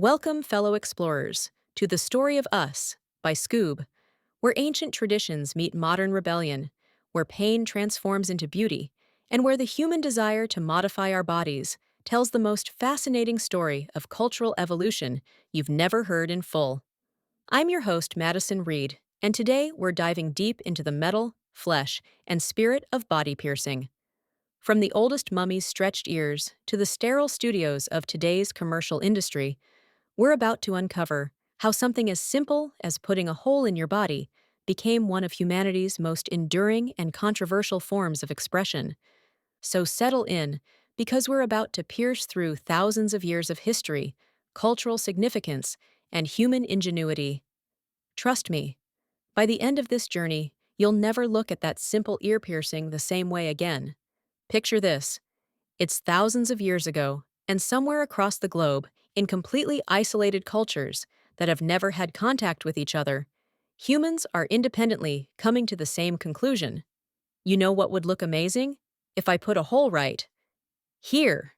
Welcome, fellow explorers, to The Story of Us by Skoob, where ancient traditions meet modern rebellion, where pain transforms into beauty, and where the human desire to modify our bodies tells the most fascinating story of cultural evolution you've never heard in full. I'm your host, Madison Reed, and today we're diving deep into the metal, flesh, and spirit of body piercing. From the oldest mummy's stretched ears to the sterile studios of today's commercial industry, we're about to uncover how something as simple as putting a hole in your body became one of humanity's most enduring and controversial forms of expression. So settle in, because we're about to pierce through thousands of years of history, cultural significance, and human ingenuity. Trust me, by the end of this journey, you'll never look at that simple ear piercing the same way again. Picture this. It's thousands of years ago, and somewhere across the globe, in completely isolated cultures that have never had contact with each other, humans are independently coming to the same conclusion. You know what would look amazing? If I put a hole right here.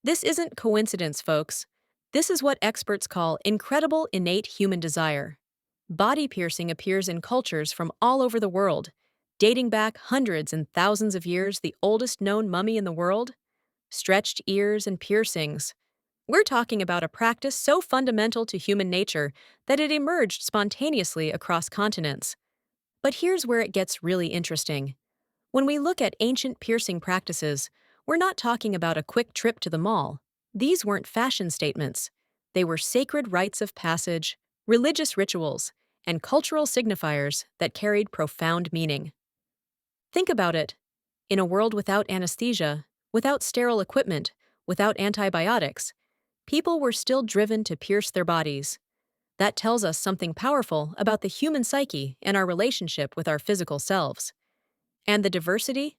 This isn't coincidence, folks. This is what experts call incredible innate human desire. Body piercing appears in cultures from all over the world, dating back hundreds and thousands of years. The oldest known mummy in the world, stretched ears and piercings. We're talking about a practice so fundamental to human nature that it emerged spontaneously across continents. But here's where it gets really interesting. When we look at ancient piercing practices, we're not talking about a quick trip to the mall. These weren't fashion statements. They were sacred rites of passage, religious rituals, and cultural signifiers that carried profound meaning. Think about it. In a world without anesthesia, without sterile equipment, without antibiotics, people were still driven to pierce their bodies. That tells us something powerful about the human psyche and our relationship with our physical selves. And the diversity?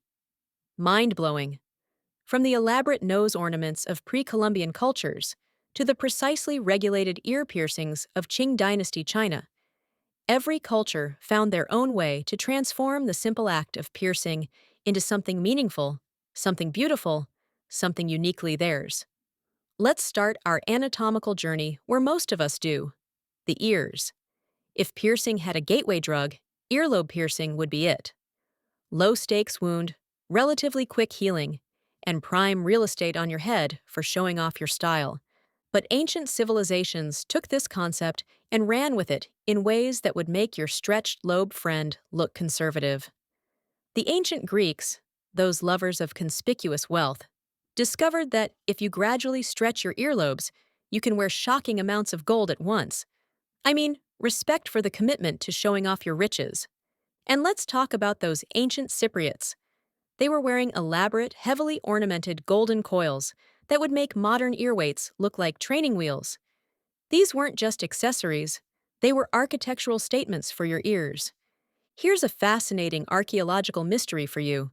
Mind-blowing. From the elaborate nose ornaments of pre-Columbian cultures to the precisely regulated ear piercings of Qing Dynasty China, every culture found their own way to transform the simple act of piercing into something meaningful, something beautiful, something uniquely theirs. Let's start our anatomical journey where most of us do, the ears. If piercing had a gateway drug, earlobe piercing would be it. Low-stakes wound, relatively quick healing, and prime real estate on your head for showing off your style. But ancient civilizations took this concept and ran with it in ways that would make your stretched lobe friend look conservative. The ancient Greeks, those lovers of conspicuous wealth, discovered that if you gradually stretch your earlobes, you can wear shocking amounts of gold at once. I mean, respect for the commitment to showing off your riches. And let's talk about those ancient Cypriots. They were wearing elaborate, heavily ornamented golden coils that would make modern earweights look like training wheels. These weren't just accessories, they were architectural statements for your ears. Here's a fascinating archaeological mystery for you.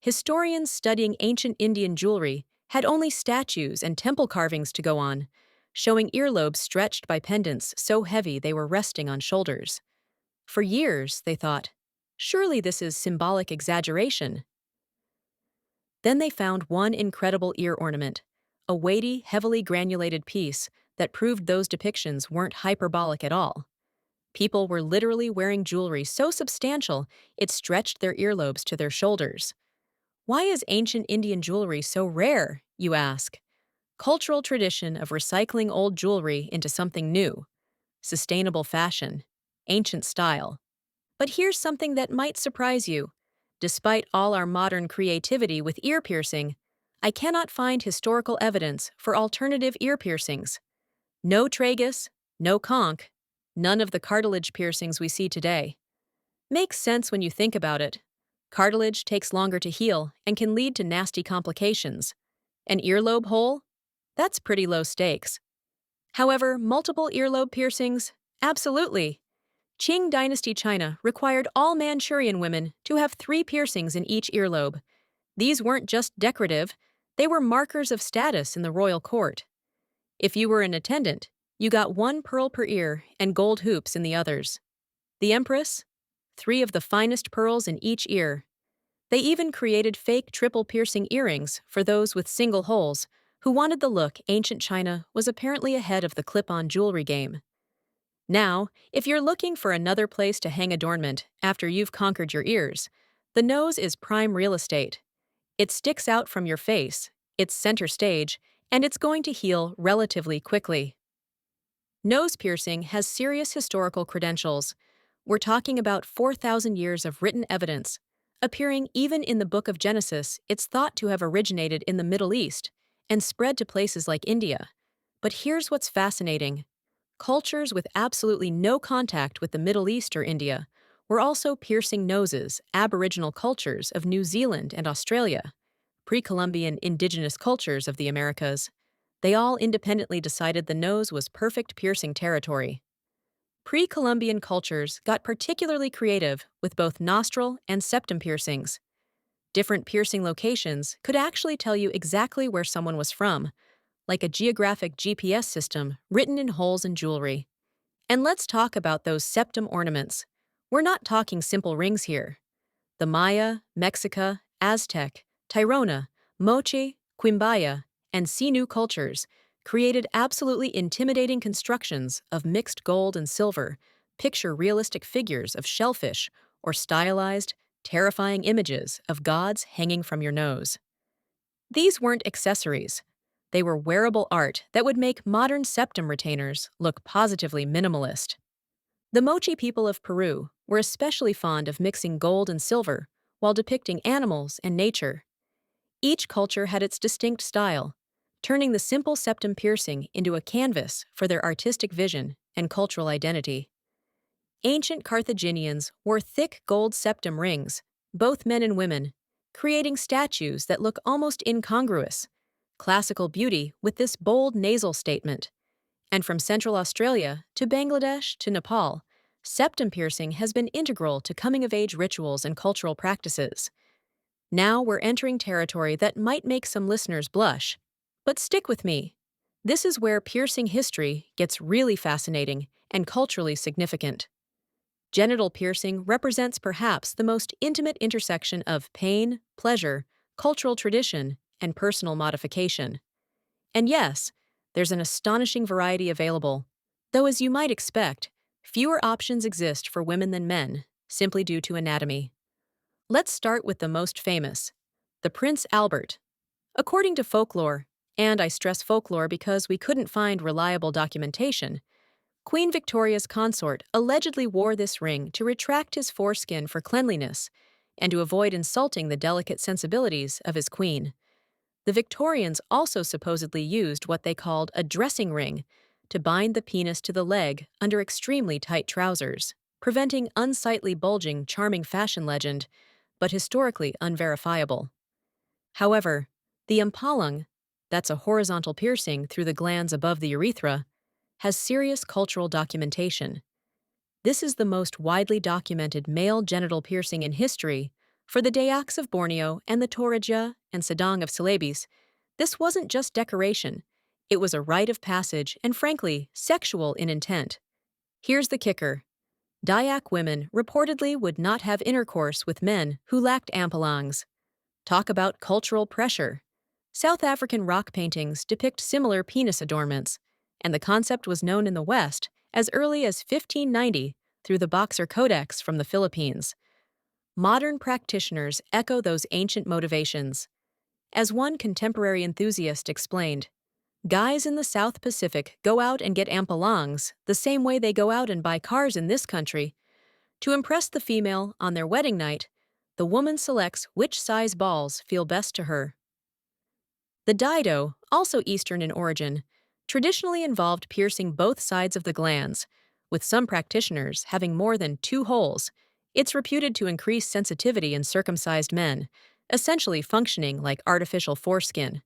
Historians studying ancient Indian jewelry had only statues and temple carvings to go on, showing earlobes stretched by pendants so heavy they were resting on shoulders. For years, they thought, surely this is symbolic exaggeration. Then they found one incredible ear ornament, a weighty, heavily granulated piece that proved those depictions weren't hyperbolic at all. People were literally wearing jewelry so substantial it stretched their earlobes to their shoulders. Why is ancient Indian jewelry so rare, you ask? Cultural tradition of recycling old jewelry into something new. Sustainable fashion. Ancient style. But here's something that might surprise you. Despite all our modern creativity with ear piercing, I cannot find historical evidence for alternative ear piercings. No tragus, no conch, none of the cartilage piercings we see today. Makes sense when you think about it. Cartilage takes longer to heal and can lead to nasty complications. An earlobe hole? That's pretty low stakes. However, multiple earlobe piercings? Absolutely. Qing Dynasty China required all Manchurian women to have 3 piercings in each earlobe. These weren't just decorative, they were markers of status in the royal court. If you were an attendant, you got 1 pearl per ear and gold hoops in the others. The empress? 3 of the finest pearls in each ear. They even created fake triple piercing earrings for those with single holes, who wanted the look ancient China was apparently ahead of the clip-on jewelry game. Now, if you're looking for another place to hang adornment after you've conquered your ears, the nose is prime real estate. It sticks out from your face, it's center stage, and it's going to heal relatively quickly. Nose piercing has serious historical credentials. We're talking about 4,000 years of written evidence. Appearing even in the Book of Genesis, it's thought to have originated in the Middle East and spread to places like India. But here's what's fascinating. Cultures with absolutely no contact with the Middle East or India were also piercing noses, Aboriginal cultures of New Zealand and Australia, pre-Columbian indigenous cultures of the Americas. They all independently decided the nose was perfect piercing territory. Pre-Columbian cultures got particularly creative with both nostril and septum piercings. Different piercing locations could actually tell you exactly where someone was from, like a geographic GPS system written in holes in jewelry. And let's talk about those septum ornaments. We're not talking simple rings here. The Maya, Mexica, Aztec, Tirona, Moche, Quimbaya, and Sinu cultures created absolutely intimidating constructions of mixed gold and silver, picture realistic figures of shellfish, or stylized, terrifying images of gods hanging from your nose. These weren't accessories. They were wearable art that would make modern septum retainers look positively minimalist. The Mochi people of Peru were especially fond of mixing gold and silver while depicting animals and nature. Each culture had its distinct style, turning the simple septum piercing into a canvas for their artistic vision and cultural identity. Ancient Carthaginians wore thick gold septum rings, both men and women, creating statues that look almost incongruous. Classical beauty with this bold nasal statement. And from Central Australia to Bangladesh to Nepal, septum piercing has been integral to coming-of-age rituals and cultural practices. Now we're entering territory that might make some listeners blush. But stick with me. This is where piercing history gets really fascinating and culturally significant. Genital piercing represents perhaps the most intimate intersection of pain, pleasure, cultural tradition, and personal modification. And yes, there's an astonishing variety available, though as you might expect, fewer options exist for women than men, simply due to anatomy. Let's start with the most famous, the Prince Albert. According to folklore, and I stress folklore because we couldn't find reliable documentation, Queen Victoria's consort allegedly wore this ring to retract his foreskin for cleanliness and to avoid insulting the delicate sensibilities of his queen. The Victorians also supposedly used what they called a dressing ring to bind the penis to the leg under extremely tight trousers, preventing unsightly bulging, charming fashion legend, but historically unverifiable. However, the impalung, that's a horizontal piercing through the glands above the urethra, has serious cultural documentation. This is the most widely documented male genital piercing in history. For the Dayaks of Borneo and the Toraja and Sedang of Celebes, this wasn't just decoration. It was a rite of passage and, frankly, sexual in intent. Here's the kicker. Dayak women reportedly would not have intercourse with men who lacked ampalongs. Talk about cultural pressure. South African rock paintings depict similar penis adornments, and the concept was known in the West as early as 1590 through the Boxer Codex from the Philippines. Modern practitioners echo those ancient motivations. As one contemporary enthusiast explained, guys in the South Pacific go out and get ampalongs the same way they go out and buy cars in this country. To impress the female on their wedding night, the woman selects which size balls feel best to her. The dido, also Eastern in origin, traditionally involved piercing both sides of the glands, with some practitioners having more than 2 holes. It's reputed to increase sensitivity in circumcised men, essentially functioning like artificial foreskin.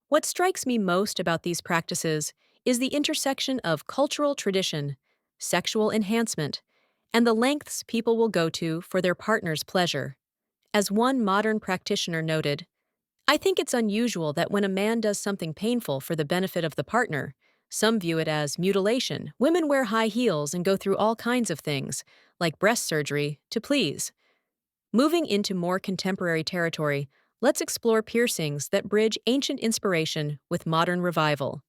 What strikes me most about these practices is the intersection of cultural tradition, sexual enhancement, and the lengths people will go to for their partner's pleasure. As one modern practitioner noted, I think it's unusual that when a man does something painful for the benefit of the partner, some view it as mutilation. Women wear high heels and go through all kinds of things, like breast surgery, to please. Moving into more contemporary territory, let's explore piercings that bridge ancient inspiration with modern revival.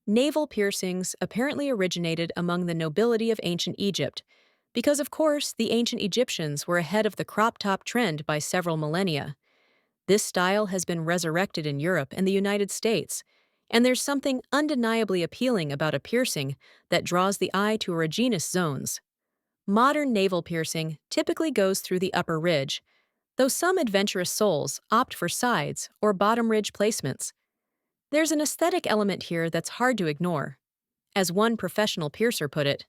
Navel piercings apparently originated among the nobility of ancient Egypt, because, of course, the ancient Egyptians were ahead of the crop top trend by several millennia. This style has been resurrected in Europe and the United States, and there's something undeniably appealing about a piercing that draws the eye to erogenous zones. Modern navel piercing typically goes through the upper ridge, though some adventurous souls opt for sides or bottom ridge placements. There's an aesthetic element here that's hard to ignore. As one professional piercer put it,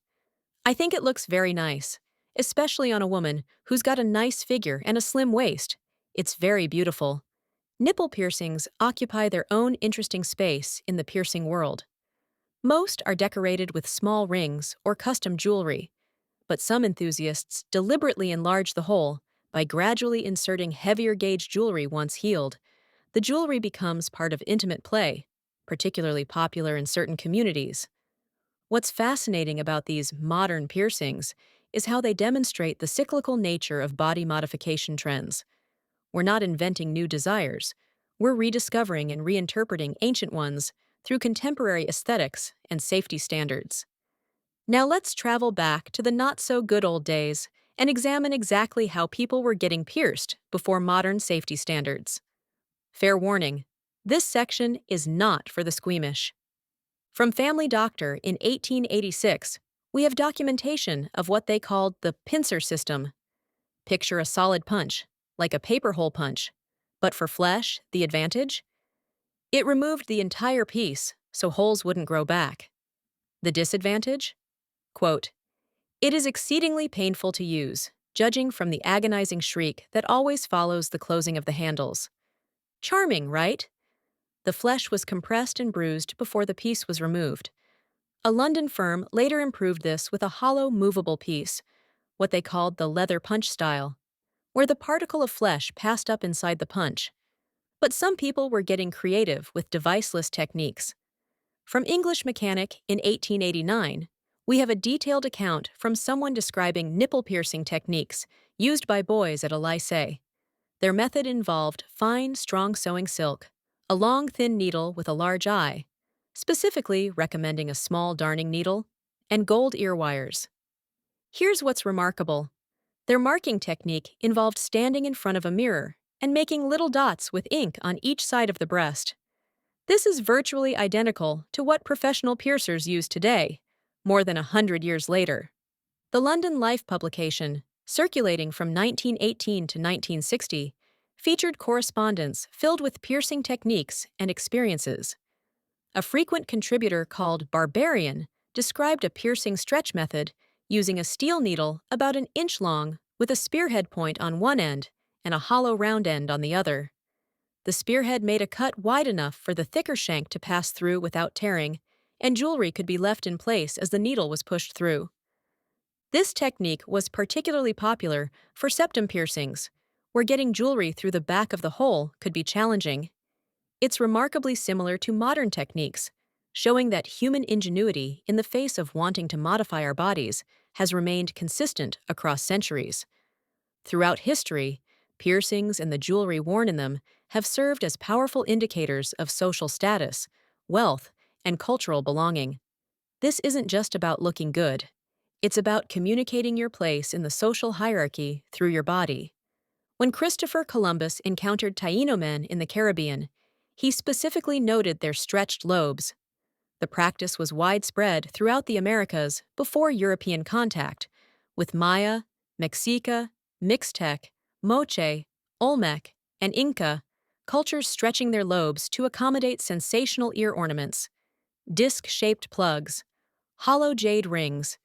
"I think it looks very nice, especially on a woman who's got a nice figure and a slim waist. It's very beautiful." Nipple piercings occupy their own interesting space in the piercing world. Most are decorated with small rings or custom jewelry, but some enthusiasts deliberately enlarge the hole by gradually inserting heavier gauge jewelry once healed. The jewelry becomes part of intimate play, particularly popular in certain communities. What's fascinating about these modern piercings is how they demonstrate the cyclical nature of body modification trends. We're not inventing new desires, we're rediscovering and reinterpreting ancient ones through contemporary aesthetics and safety standards. Now let's travel back to the not-so-good old days and examine exactly how people were getting pierced before modern safety standards. Fair warning, this section is not for the squeamish. From Family Doctor in 1886, we have documentation of what they called the pincer system. Picture a solid punch, like a paper hole punch. But for flesh, the advantage? It removed the entire piece, so holes wouldn't grow back. The disadvantage? Quote, "It is exceedingly painful to use, judging from the agonizing shriek that always follows the closing of the handles." Charming, right? The flesh was compressed and bruised before the piece was removed. A London firm later improved this with a hollow, movable piece, what they called the leather punch style, where the particle of flesh passed up inside the punch. But some people were getting creative with deviceless techniques. From English Mechanic in 1889, we have a detailed account from someone describing nipple piercing techniques used by boys at a lycée. Their method involved fine, strong sewing silk, a long, thin needle with a large eye, specifically recommending a small darning needle, and gold ear wires. Here's what's remarkable. Their marking technique involved standing in front of a mirror and making little dots with ink on each side of the breast. This is virtually identical to what professional piercers use today, more than 100 years later. The London Life publication, circulating from 1918 to 1960, featured correspondence filled with piercing techniques and experiences. A frequent contributor called Barbarian described a piercing stretch method using a steel needle about an inch long with a spearhead point on one end and a hollow round end on the other. The spearhead made a cut wide enough for the thicker shank to pass through without tearing, and jewelry could be left in place as the needle was pushed through. This technique was particularly popular for septum piercings, where getting jewelry through the back of the hole could be challenging. It's remarkably similar to modern techniques, showing that human ingenuity in the face of wanting to modify our bodies has remained consistent across centuries. Throughout history, piercings and the jewelry worn in them have served as powerful indicators of social status, wealth, and cultural belonging. This isn't just about looking good. It's about communicating your place in the social hierarchy through your body. When Christopher Columbus encountered Taino men in the Caribbean, he specifically noted their stretched lobes. The practice was widespread throughout the Americas before European contact, with Maya, Mexica, Mixtec, Moche, Olmec, and Inca cultures stretching their lobes to accommodate sensational ear ornaments, disc-shaped plugs, hollow jade rings,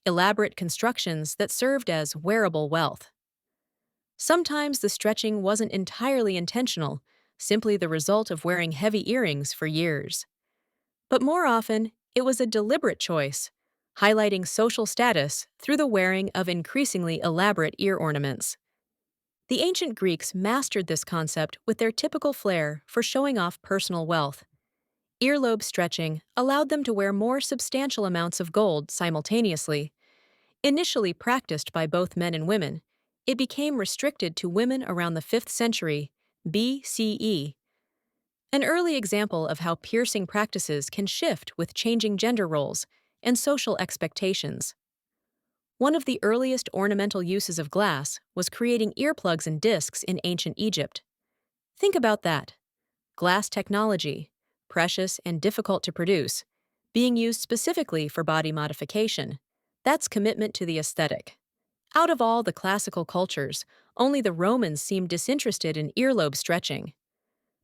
elaborate constructions that served as wearable wealth. Sometimes the stretching wasn't entirely intentional, simply the result of wearing heavy earrings for years. But more often, it was a deliberate choice, highlighting social status through the wearing of increasingly elaborate ear ornaments. The ancient Greeks mastered this concept with their typical flair for showing off personal wealth. Earlobe stretching allowed them to wear more substantial amounts of gold simultaneously. Initially practiced by both men and women, it became restricted to women around the 5th century BCE, an early example of how piercing practices can shift with changing gender roles and social expectations. One of the earliest ornamental uses of glass was creating earplugs and discs in ancient Egypt. Think about that. Glass technology, precious and difficult to produce, being used specifically for body modification. That's commitment to the aesthetic. Out of all the classical cultures, only the Romans seemed disinterested in earlobe stretching.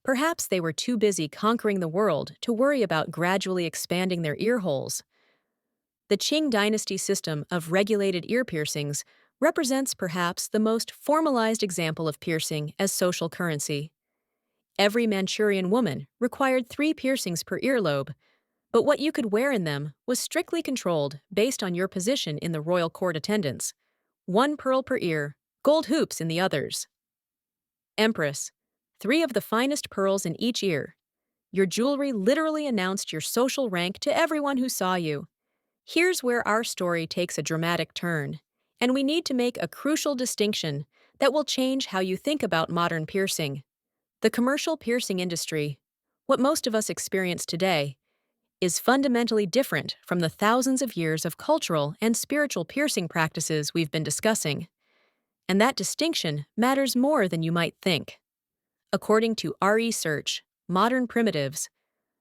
Perhaps they were too busy conquering the world to worry about gradually expanding their ear holes. The Qing dynasty system of regulated ear piercings represents perhaps the most formalized example of piercing as social currency. Every Manchurian woman required 3 piercings per earlobe, but what you could wear in them was strictly controlled based on your position in the royal court attendance. 1 pearl per ear, gold hoops in the others. Empress, 3 of the finest pearls in each ear. Your jewelry literally announced your social rank to everyone who saw you. Here's where our story takes a dramatic turn, and we need to make a crucial distinction that will change how you think about modern piercing. The commercial piercing industry, what most of us experience today, is fundamentally different from the thousands of years of cultural and spiritual piercing practices we've been discussing. And that distinction matters more than you might think. According to R.E. Search, Modern Primitives,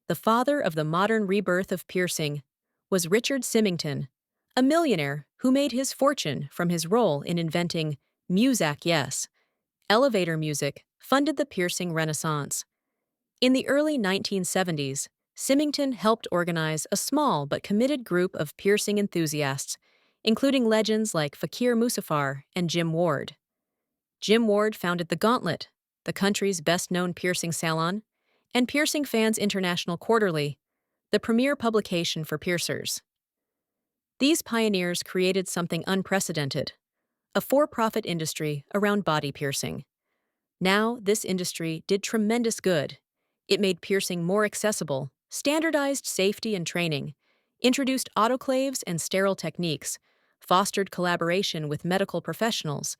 the father of the modern rebirth of piercing was Richard Symington, a millionaire who made his fortune from his role in inventing Muzak Yes, elevator music funded the piercing renaissance. In the early 1970s, Symington helped organize a small but committed group of piercing enthusiasts, including legends like Fakir Musafar and Jim Ward. Jim Ward founded The Gauntlet, the country's best-known piercing salon, and Piercing Fans International Quarterly, the premier publication for piercers. These pioneers created something unprecedented, a for-profit industry around body piercing. Now, this industry did tremendous good. It made piercing more accessible, standardized safety and training, introduced autoclaves and sterile techniques, fostered collaboration with medical professionals,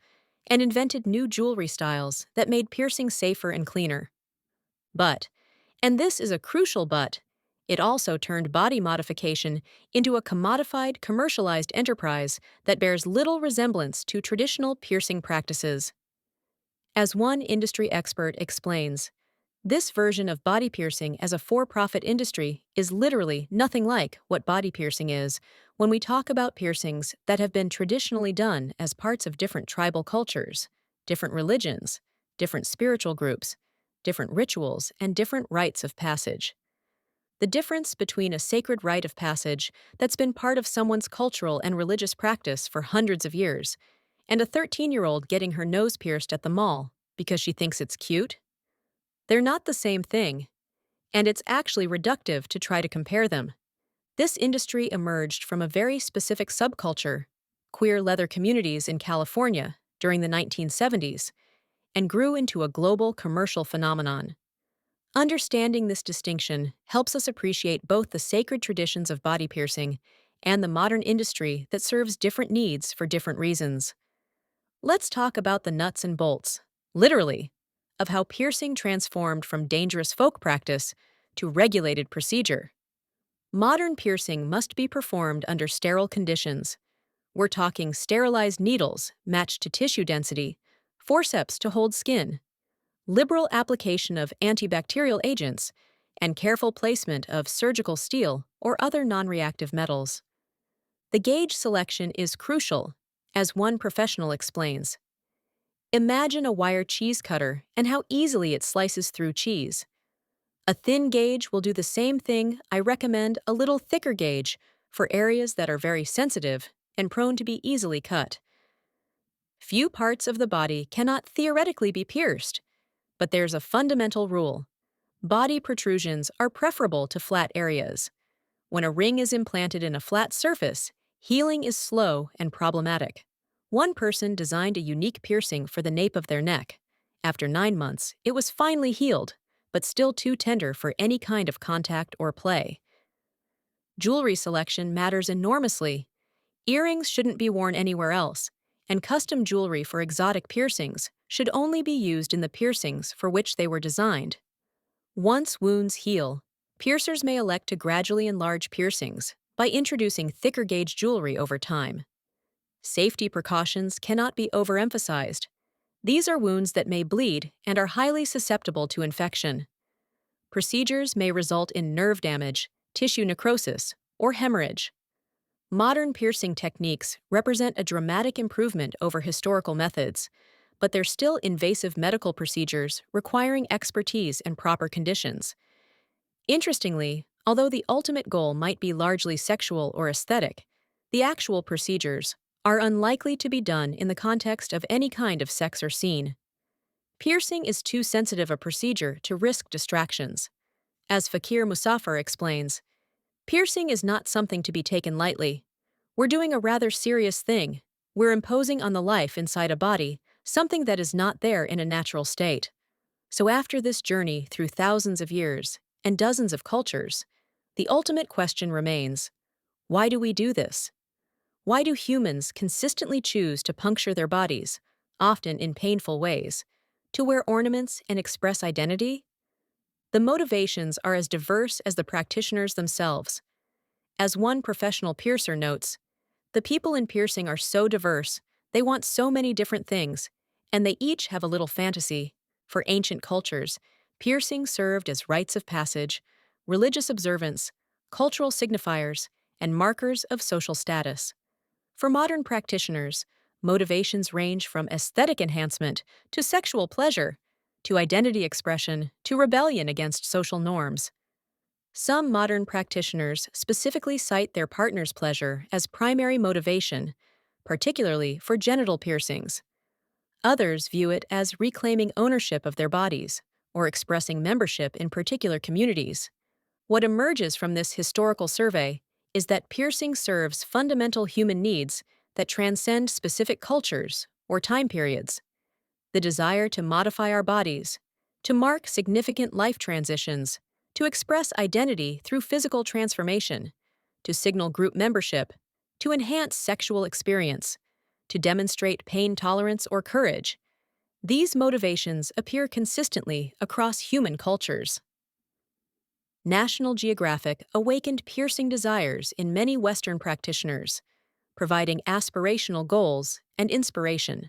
and invented new jewelry styles that made piercing safer and cleaner. But, and this is a crucial but, it also turned body modification into a commodified, commercialized enterprise that bears little resemblance to traditional piercing practices. As one industry expert explains, this version of body piercing as a for-profit industry is literally nothing like what body piercing is when we talk about piercings that have been traditionally done as parts of different tribal cultures, different religions, different spiritual groups, different rituals, and different rites of passage. The difference between a sacred rite of passage that's been part of someone's cultural and religious practice for hundreds of years and a 13-year-old getting her nose pierced at the mall because she thinks it's cute? They're not the same thing, and it's actually reductive to try to compare them. This industry emerged from a very specific subculture, queer leather communities in California, during the 1970s, and grew into a global commercial phenomenon. Understanding this distinction helps us appreciate both the sacred traditions of body piercing and the modern industry that serves different needs for different reasons. Let's talk about the nuts and bolts, literally, of how piercing transformed from dangerous folk practice to regulated procedure. Modern piercing must be performed under sterile conditions. We're talking sterilized needles matched to tissue density, forceps to hold skin, liberal application of antibacterial agents, and careful placement of surgical steel or other non-reactive metals. The gauge selection is crucial, as one professional explains. Imagine a wire cheese cutter and how easily it slices through cheese. A thin gauge will do the same thing. I recommend a little thicker gauge for areas that are very sensitive and prone to be easily cut. Few parts of the body cannot theoretically be pierced, but there's a fundamental rule. Body protrusions are preferable to flat areas. When a ring is implanted in a flat surface, healing is slow and problematic. One person designed a unique piercing for the nape of their neck. After 9 months, it was finally healed, but still too tender for any kind of contact or play. Jewelry selection matters enormously. Earrings shouldn't be worn anywhere else, and custom jewelry for exotic piercings should only be used in the piercings for which they were designed. Once wounds heal, piercers may elect to gradually enlarge piercings by introducing thicker gauge jewelry over time. Safety precautions cannot be overemphasized. These are wounds that may bleed and are highly susceptible to infection. Procedures may result in nerve damage, tissue necrosis, or hemorrhage. Modern piercing techniques represent a dramatic improvement over historical methods, but they're still invasive medical procedures requiring expertise and proper conditions. Interestingly, although the ultimate goal might be largely sexual or aesthetic, the actual procedures are unlikely to be done in the context of any kind of sex or scene. Piercing is too sensitive a procedure to risk distractions. As Fakir Musaffar explains, piercing is not something to be taken lightly. We're doing a rather serious thing. We're imposing on the life inside a body something that is not there in a natural state. So after this journey through thousands of years and dozens of cultures, the ultimate question remains: why do we do this? Why do humans consistently choose to puncture their bodies, often in painful ways, to wear ornaments and express identity? The motivations are as diverse as the practitioners themselves. As one professional piercer notes, the people in piercing are so diverse, they want so many different things, and they each have a little fantasy. For ancient cultures, piercing served as rites of passage, religious observance, cultural signifiers, and markers of social status. For modern practitioners, motivations range from aesthetic enhancement to sexual pleasure, to identity expression to rebellion against social norms. Some modern practitioners specifically cite their partner's pleasure as primary motivation, particularly for genital piercings. Others view it as reclaiming ownership of their bodies or expressing membership in particular communities. What emerges from this historical survey is that piercing serves fundamental human needs that transcend specific cultures or time periods. The desire to modify our bodies, to mark significant life transitions, to express identity through physical transformation, to signal group membership, to enhance sexual experience, to demonstrate pain tolerance or courage. These motivations appear consistently across human cultures. National Geographic awakened piercing desires in many Western practitioners, providing aspirational goals and inspiration.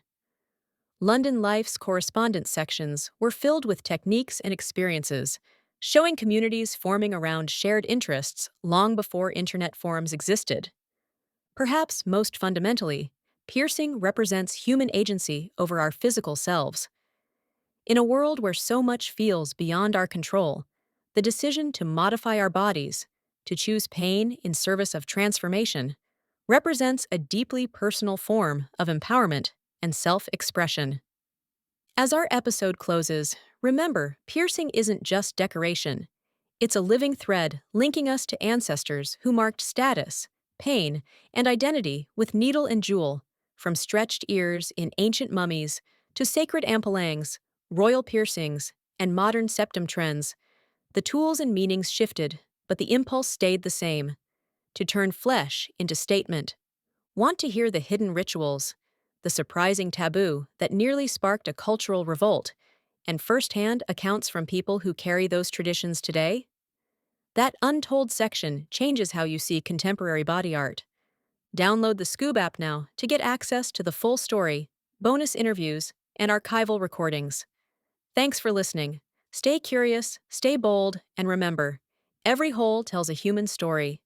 London Life's correspondence sections were filled with techniques and experiences, showing communities forming around shared interests long before internet forums existed. Perhaps most fundamentally, piercing represents human agency over our physical selves. In a world where so much feels beyond our control, the decision to modify our bodies, to choose pain in service of transformation, represents a deeply personal form of empowerment and self-expression. As our episode closes, remember, piercing isn't just decoration. It's a living thread linking us to ancestors who marked status, pain, and identity with needle and jewel, from stretched ears in ancient mummies to sacred ampellangs, royal piercings, and modern septum trends. The tools and meanings shifted, but the impulse stayed the same: to turn flesh into statement. Want to hear the hidden rituals, the surprising taboo that nearly sparked a cultural revolt, and firsthand accounts from people who carry those traditions today? That untold section changes how you see contemporary body art. Download the Skoob app now to get access to the full story, bonus interviews, and archival recordings. Thanks for listening. Stay curious, stay bold, and remember, every hole tells a human story.